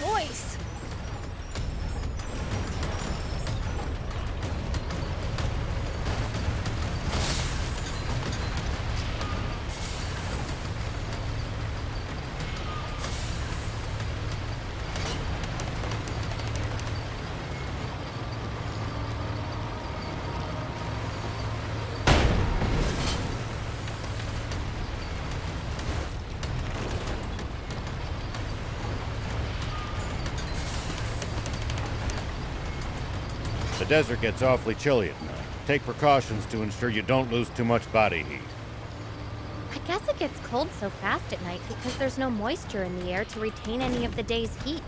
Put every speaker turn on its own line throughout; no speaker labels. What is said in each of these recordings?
choice.
The desert gets awfully chilly at night. Take precautions to ensure you don't lose too much body heat.
I guess it gets cold so fast at night because there's no moisture in the air to retain any of the day's heat.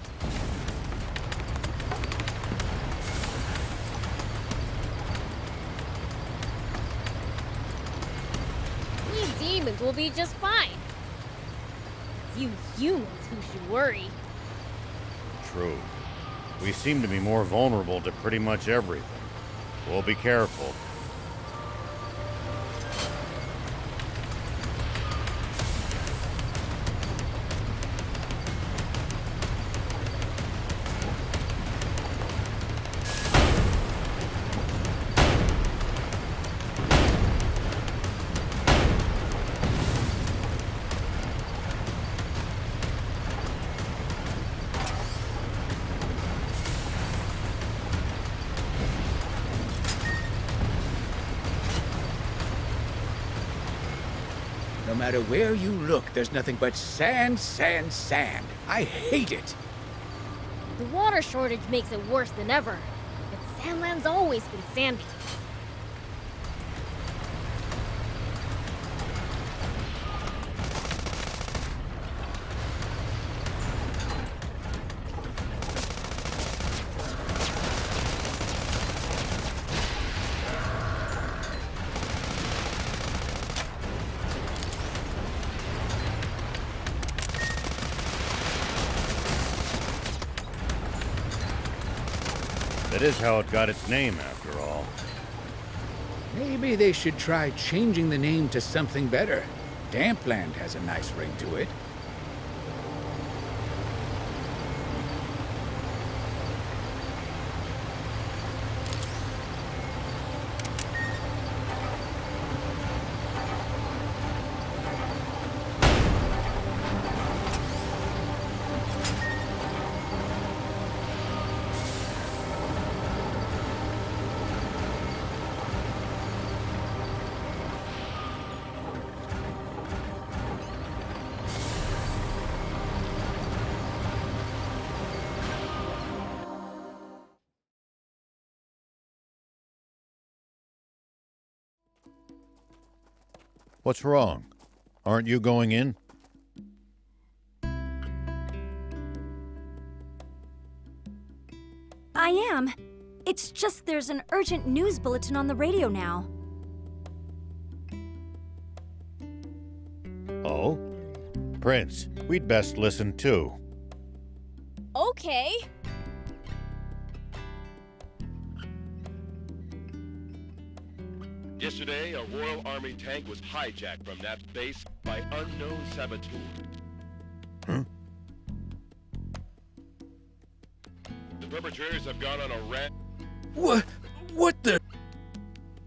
We demons will be just fine. It's you humans who should worry.
True. We seem to be more vulnerable to pretty much everything. We'll be careful.
No matter where you look, there's nothing but sand, sand, sand. I hate it.
The water shortage makes it worse than ever. But Sandland's always been sandy.
That is how it got its name, after all.
Maybe they should try changing the name to something better. Dampland has a nice ring to it.
What's wrong? Aren't you going in?
I am. It's just there's an urgent news bulletin on the radio now.
Oh? Prince, we'd best listen too.
Okay.
Yesterday, a Royal Army tank was hijacked from Nap's base by unknown saboteurs.
Huh?
The perpetrators have gone on a rat.
What the?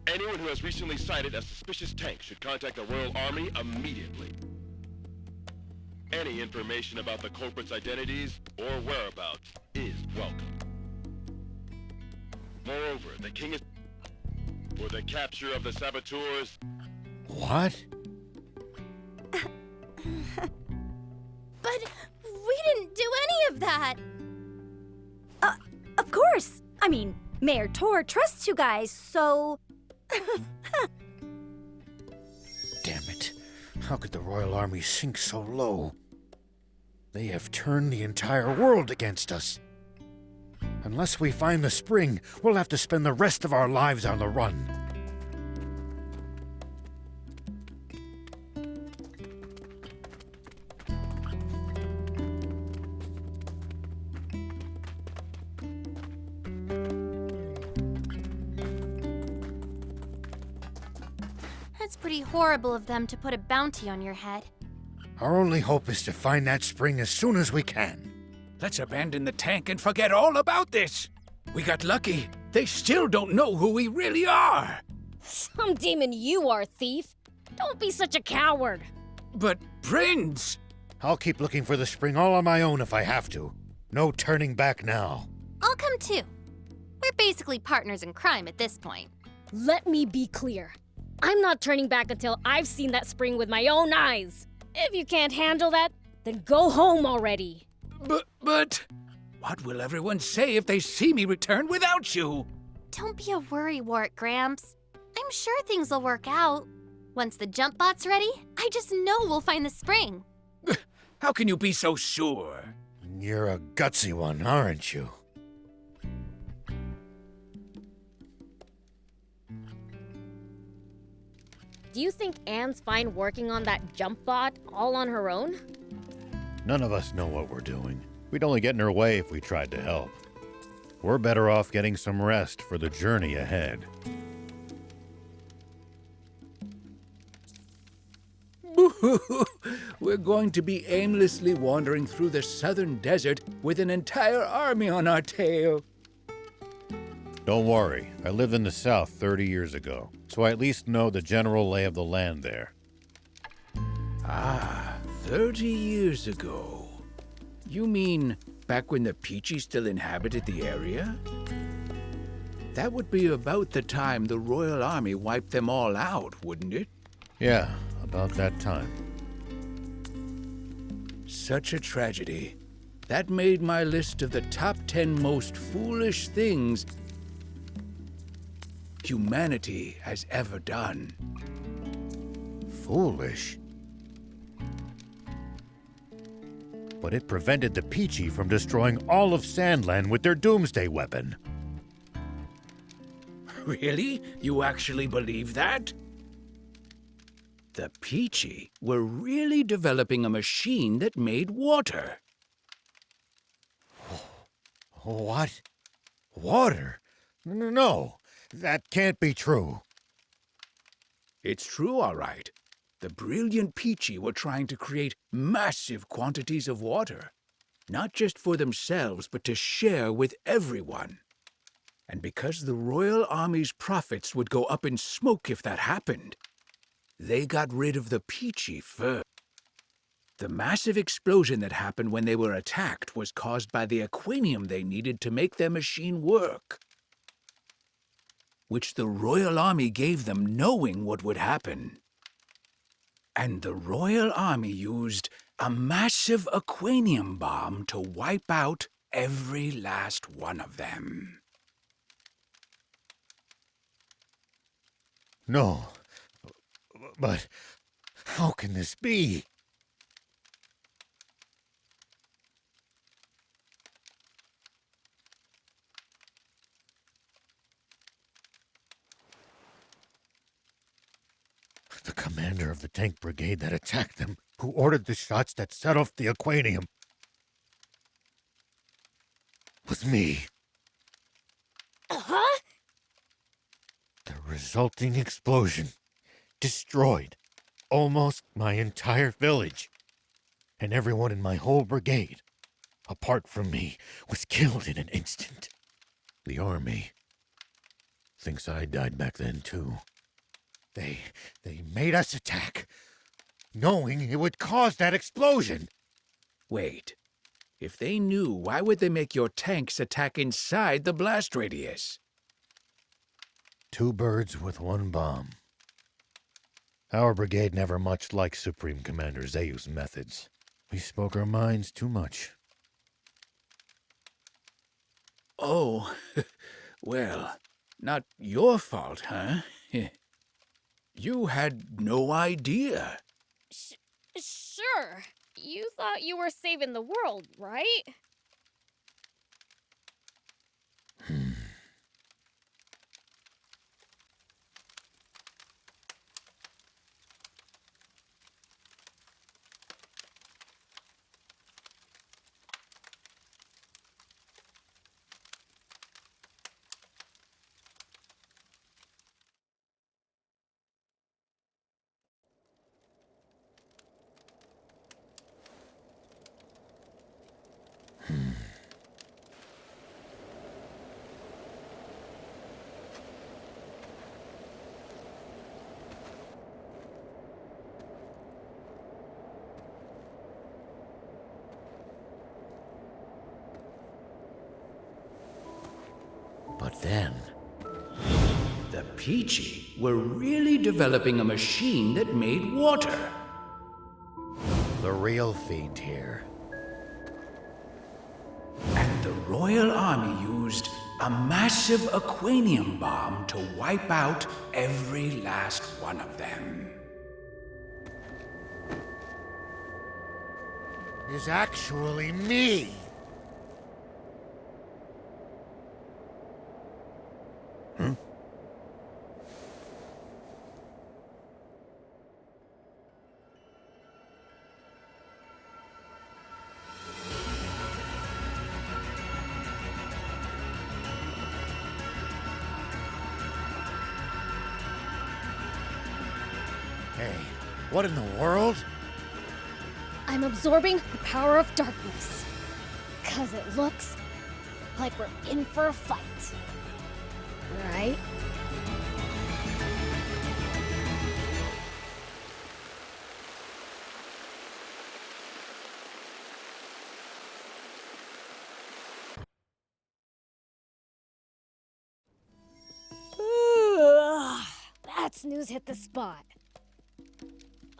Anyone who has recently sighted a suspicious tank should contact the Royal Army immediately. Any information about the culprits' identities or whereabouts is welcome. Moreover, the king is for the capture of the saboteurs.
What?
But we didn't do any of that.
Of course. I mean, Mayor Tor trusts you guys, so...
Damn it. How could the Royal Army sink so low? They have turned the entire world against us. Unless we find the spring, we'll have to spend the rest of our lives on the run.
That's pretty horrible of them to put a bounty on your head.
Our only hope is to find that spring as soon as we can.
Let's abandon the tank and forget all about this. We got lucky. They still don't know who we really are.
Some demon you are, thief. Don't be such a coward.
But, Prince!
I'll keep looking for the spring all on my own if I have to. No turning back now.
I'll come too. We're basically partners in crime at this point.
Let me be clear. I'm not turning back until I've seen that spring with my own eyes. If you can't handle that, then go home already.
But... What will everyone say if they see me return without you?
Don't be a worrywart, Gramps. I'm sure things will work out. Once the jump bot's ready, I just know we'll find the spring.
How can you be so sure?
You're a gutsy one, aren't you?
Do you think Anne's fine working on that jump bot all on her own?
None of us know what we're doing. We'd only get in her way if we tried to help. We're better off getting some rest for the journey ahead.
We're going to be aimlessly wandering through the southern desert with an entire army on our tail.
Don't worry, I lived in the South 30 years ago, so I at least know the general lay of the land there.
30 years ago. You mean back when the Peachy still inhabited the area? That would be about the time the Royal Army wiped them all out, wouldn't it?
Yeah, about that time.
Such a tragedy. That made my list of the top 10 most foolish things humanity has ever done.
Foolish. But it prevented the Peachy from destroying all of Sandland with their doomsday weapon.
Really? You actually believe that? The Peachy were really developing a machine that made water.
What? Water? No, that can't be true.
It's true, all right. The brilliant Peachy were trying to create massive quantities of water, not just for themselves, but to share with everyone. And because the Royal Army's profits would go up in smoke if that happened, they got rid of the Peachy first. The massive explosion that happened when they were attacked was caused by the aquanium they needed to make their machine work, which the Royal Army gave them knowing what would happen. And the Royal Army used a massive aquanium bomb to wipe out every last one of them.
No. But how can this be? The commander of the tank brigade that attacked them, who ordered the shots that set off the aquanium, was me.
Huh?
The resulting explosion destroyed almost my entire village, and everyone in my whole brigade, apart from me, was killed in an instant. The army thinks I died back then, too. They made us attack, knowing it would cause that explosion.
Wait. If they knew, why would they make your tanks attack inside the blast radius?
2 birds with 1 bomb. Our brigade never much liked Supreme Commander Zayu's methods. We spoke our minds too much.
Oh, well, not your fault, huh? You had no idea.
Sure. You thought you were saving the world, right?
But then,
The Peachy were really developing a machine that made water.
the real fiend here.
And the Royal Army used a massive aquanium bomb to wipe out every last one of them.
Is actually me. Hey, what in the world?
I'm absorbing the power of darkness. 'Cause it looks like we're in for a fight. Right? That snooze hit the spot.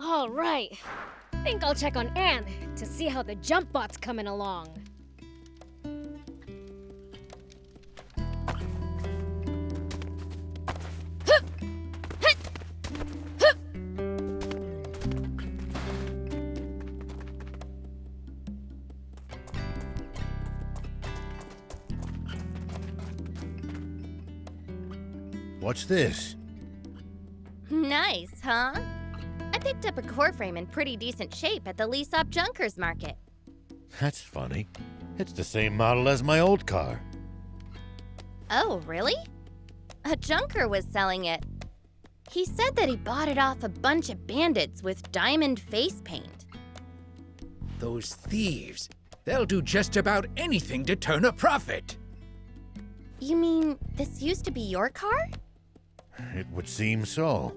All right. Think I'll check on Anne to see how the jump bot's coming along.
What's this?
Nice, huh? I picked up a core frame in pretty decent shape at the Leasop Junkers Market.
That's funny. It's the same model as my old car.
Oh, really? A junker was selling it. He said that he bought it off a bunch of bandits with diamond face paint.
Those thieves, they'll do just about anything to turn a profit.
You mean this used to be your car?
It would seem so.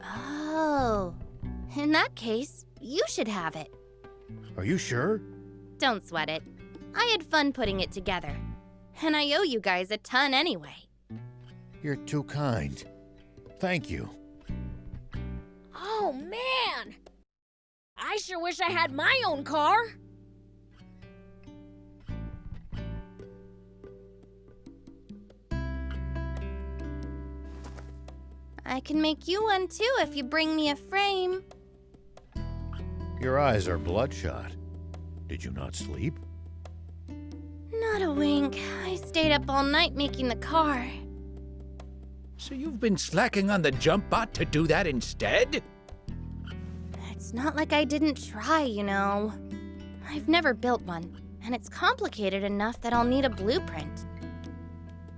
Oh, in that case, you should have it.
Are you sure?
Don't sweat it. I had fun putting it together. And I owe you guys a ton anyway.
You're too kind. Thank you.
Oh, man! I sure wish I had my own car.
I can make you one too if you bring me a frame.
Your eyes are bloodshot. Did you not sleep?
Not a wink. I stayed up all night making the car.
So you've been slacking on the jump bot to do that instead?
It's not like I didn't try, you know. I've never built one, and it's complicated enough that I'll need a blueprint.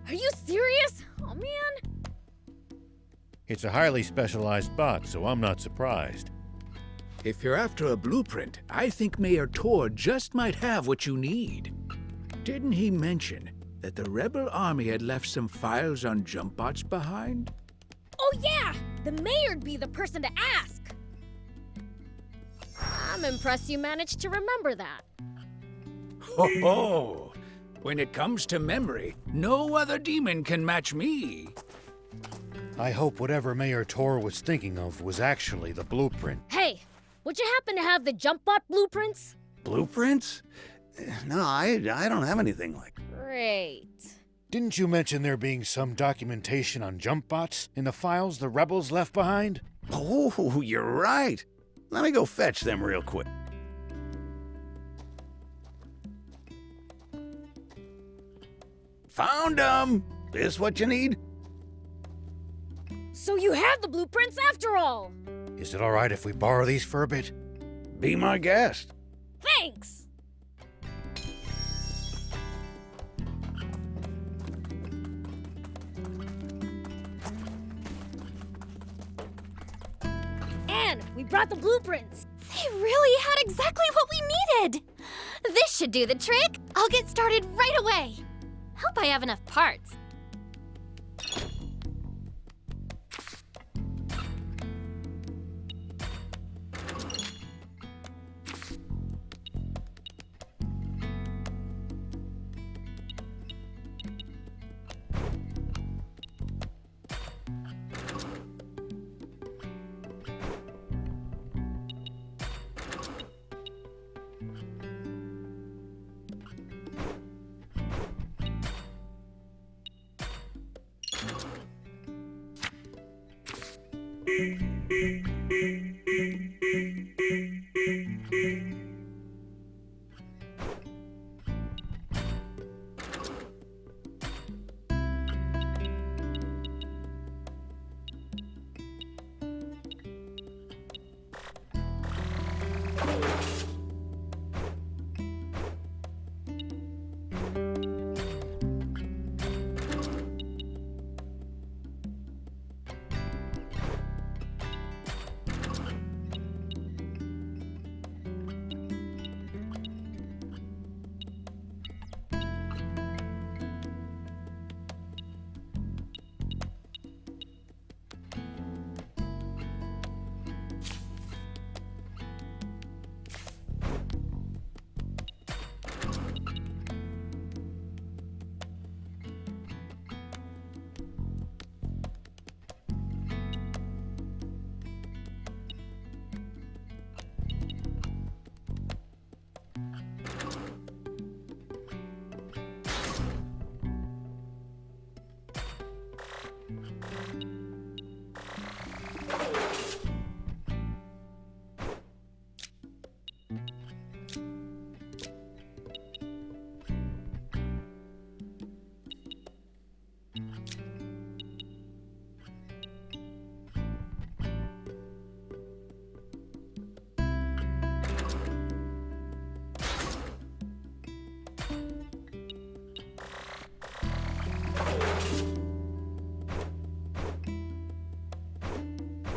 Are you serious? Oh, man.
It's a highly specialized bot, so I'm not surprised.
If you're after a blueprint, I think Mayor Tor just might have what you need. Didn't he mention that the rebel army had left some files on jump bots behind?
Oh, yeah! The mayor'd be the person to ask. I'm impressed you managed to remember that.
Ho ho! When it comes to memory, no other demon can match me.
I hope whatever Mayor Tor was thinking of was actually the blueprint.
Hey, would you happen to have the jump bot blueprints?
Blueprints? No, I don't have anything like.
Great.
Didn't you mention there being some documentation on jump bots in the files the rebels left behind?
Oh, you're right. Let me go fetch them real quick. Found them. This what you need?
So you have the blueprints after all.
Is it all right if we borrow these for a bit?
Be my guest.
Thanks. Anne, we brought the blueprints.
They really had exactly what we needed. This should do the trick. I'll get started right away. Hope I have enough parts.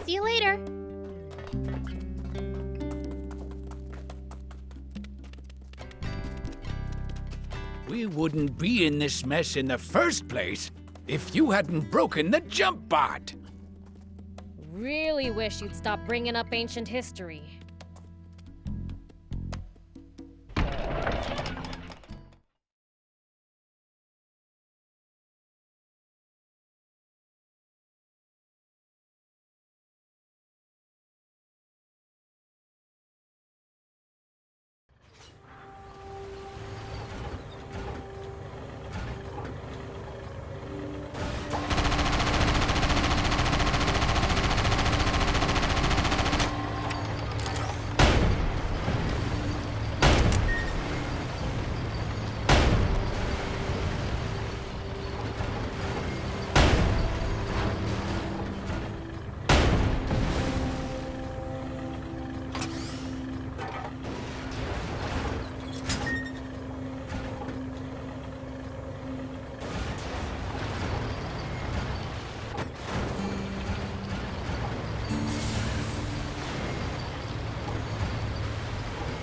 See you later.
We wouldn't be in this mess in the first place if you hadn't broken the jump bot.
Really wish you'd stop bringing up ancient history.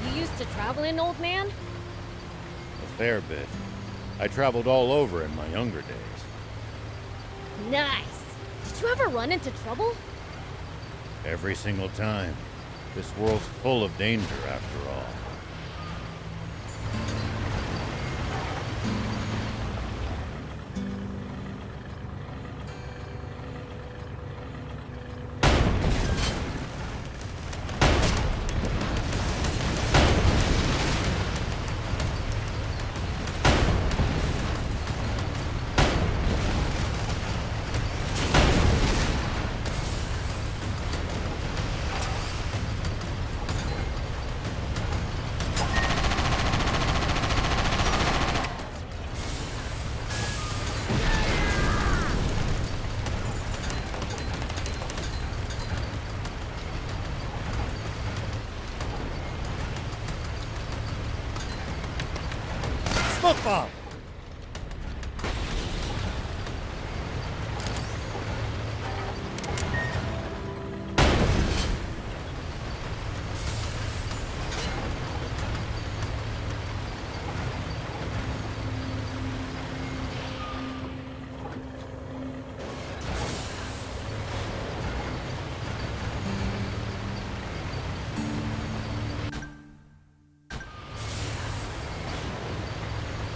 You used to traveling, old man?
A fair bit. I traveled all over in my younger days.
Nice! Did you ever run into trouble?
Every single time. This world's full of danger, after all. Smoke bomb!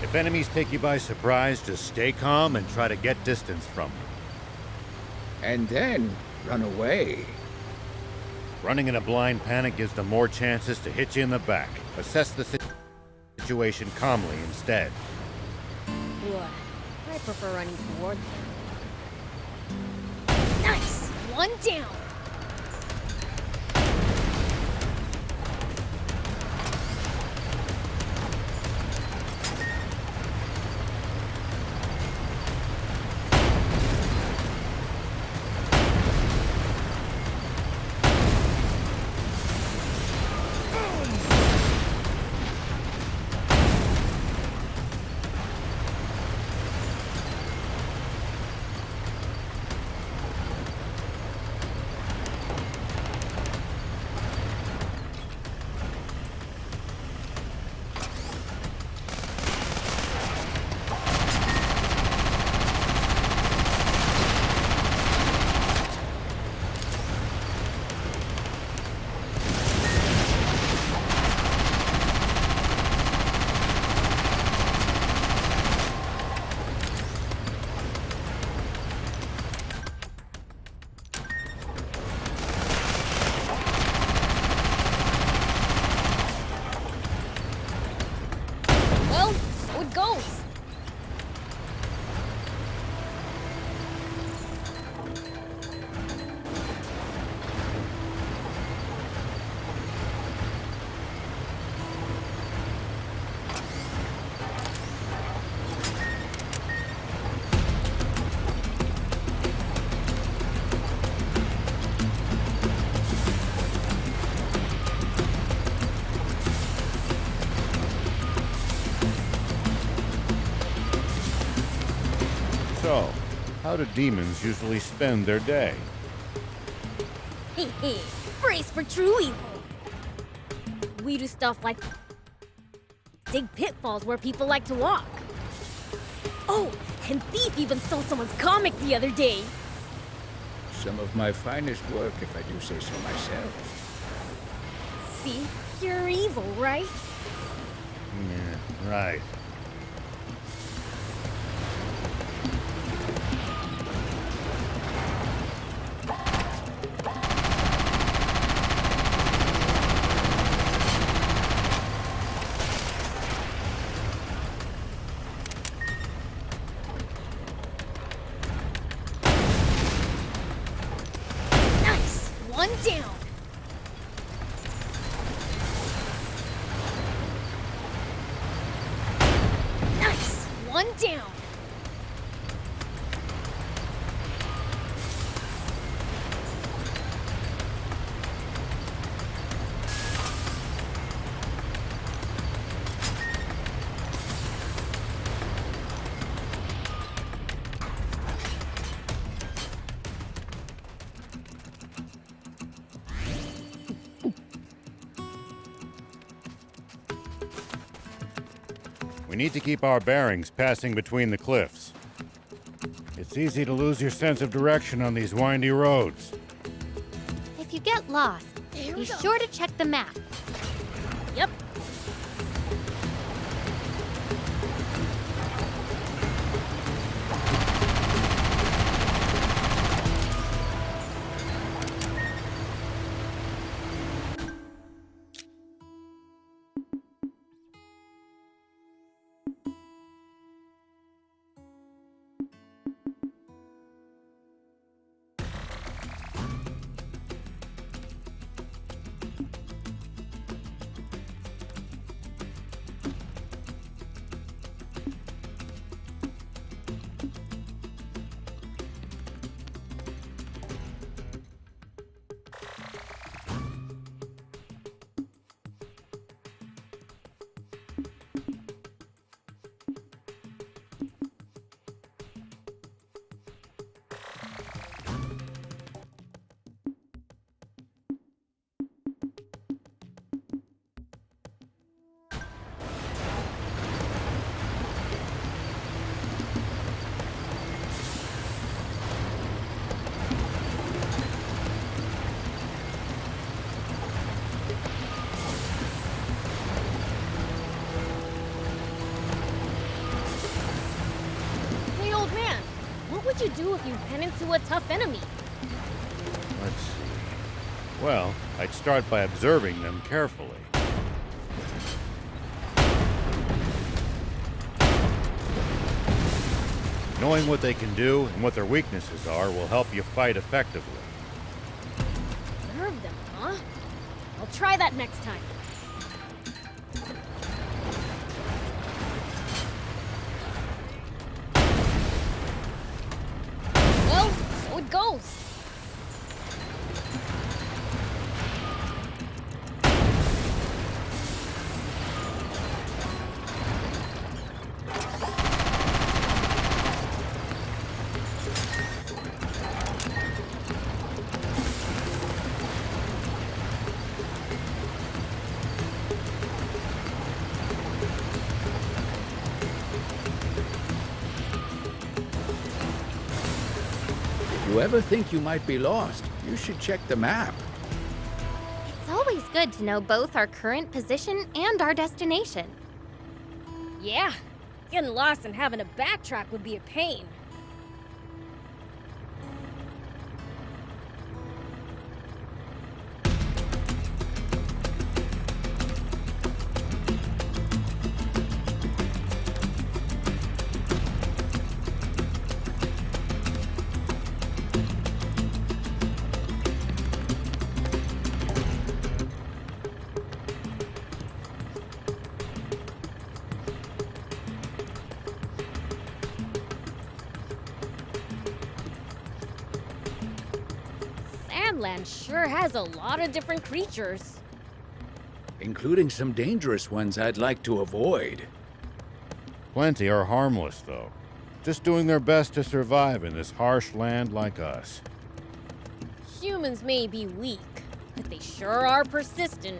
If enemies take you by surprise, just stay calm and try to get distance from them.
And then run away.
Running in a blind panic gives them more chances to hit you in the back. Assess the situation calmly instead.
Boy, I prefer running toward them. Nice! One down!
So, how do demons usually spend their day?
Brace for true evil. We do stuff like dig pitfalls where people like to walk. Oh, and Thief even stole someone's comic the other day.
Some of my finest work, if I do say so myself.
See? You're evil, right?
Yeah, right.
Nice! One down! Nice! One down!
We need to keep our bearings passing between the cliffs. It's easy to lose your sense of direction on these windy roads.
If you get lost, be sure to check the map.
Yep. Hey, old man, what would you do if you ran into a tough enemy?
Let's see. Well, I'd start by observing them carefully. Knowing what they can do and what their weaknesses are will help you fight effectively.
Observe them, huh? I'll try that next time. Well, so it goes.
If you ever think you might be lost, you should check the map.
It's always good to know both our current position and our destination.
Yeah, getting lost and having to backtrack would be a pain. Sandland sure has a lot of different creatures.
Including some dangerous ones I'd like to avoid.
Plenty are harmless, though. just doing their best to survive in this harsh land like us.
Humans may be weak, but they sure are persistent.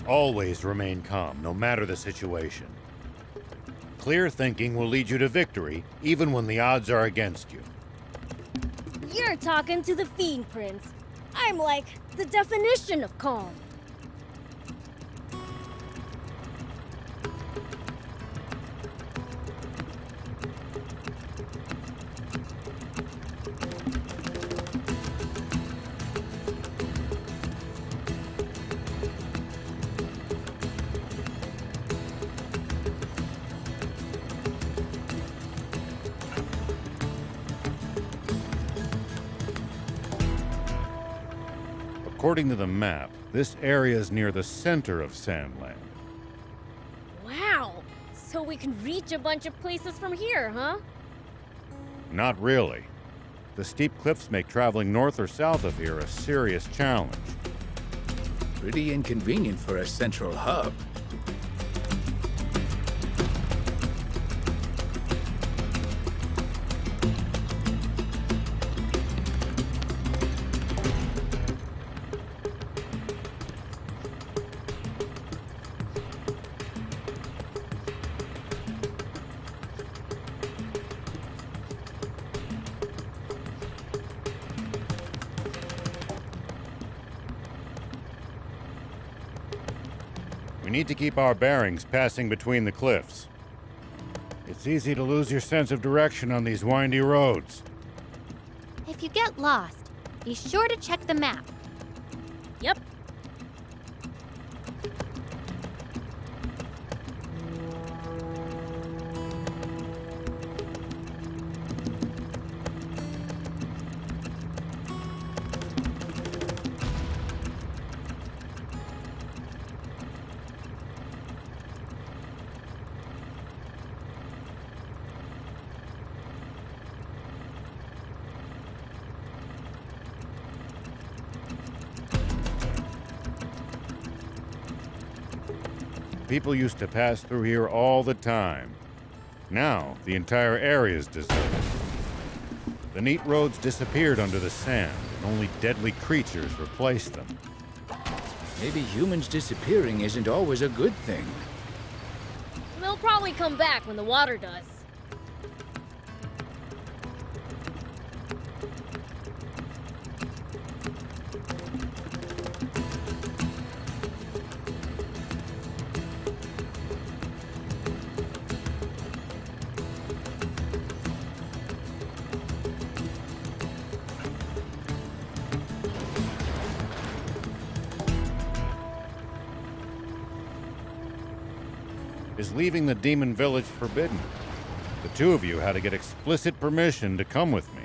Always remain calm, no matter the situation. Clear thinking will lead you to victory, even when the odds are against you.
You're talking to the Fiend Prince. I'm like the definition of calm.
According to the map, this area is near the center of Sandland.
Wow! So we can reach a bunch of places from here, huh?
Not really. The steep cliffs make traveling north or south of here a serious challenge.
Pretty inconvenient for a central hub.
We need to keep our bearings passing between the cliffs. It's easy to lose your sense of direction on these windy roads.
If you get lost, be sure to check the map.
Yep.
People used to pass through here all the time. Now, the entire area is deserted. The neat roads disappeared under the sand, and only deadly creatures replaced them.
Maybe humans disappearing isn't always a good thing.
They'll probably come back when the water does.
Is leaving the demon village forbidden? The two of you had to get explicit permission to come with me.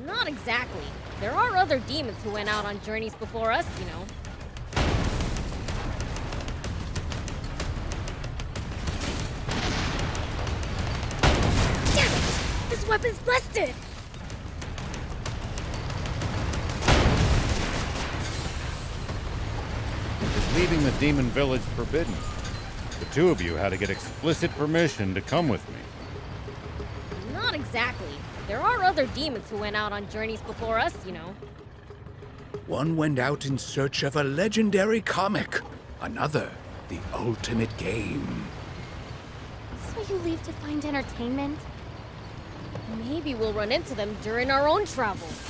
Not exactly. There are other demons who went out on journeys before us, you know. Damn it! This weapon's busted!
Is leaving the demon village forbidden? The two of you had to get explicit permission to come with me.
Not exactly. There are other demons who went out on journeys before us, you know.
One went out in search of a legendary comic. Another, the ultimate game.
So you leave to find entertainment?
Maybe we'll run into them during our own travels.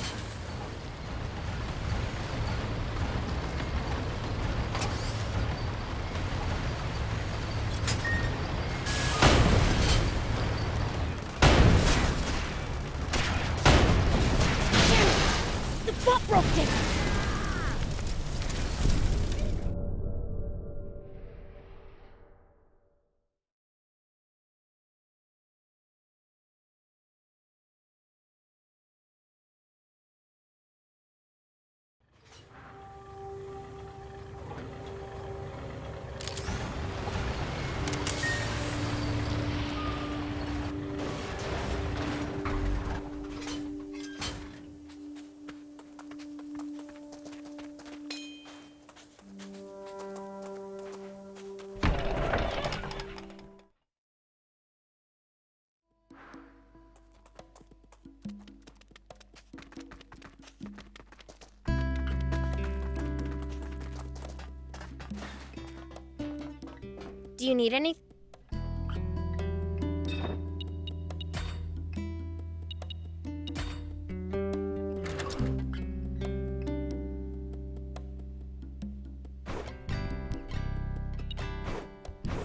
Do you need any?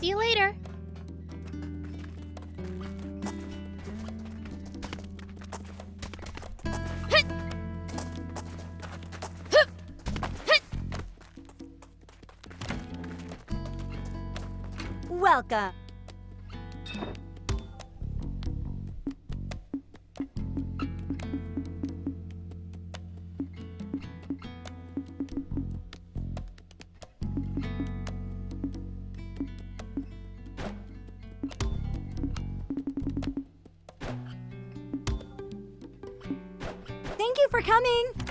See you later.
Welcome. Thank you for coming.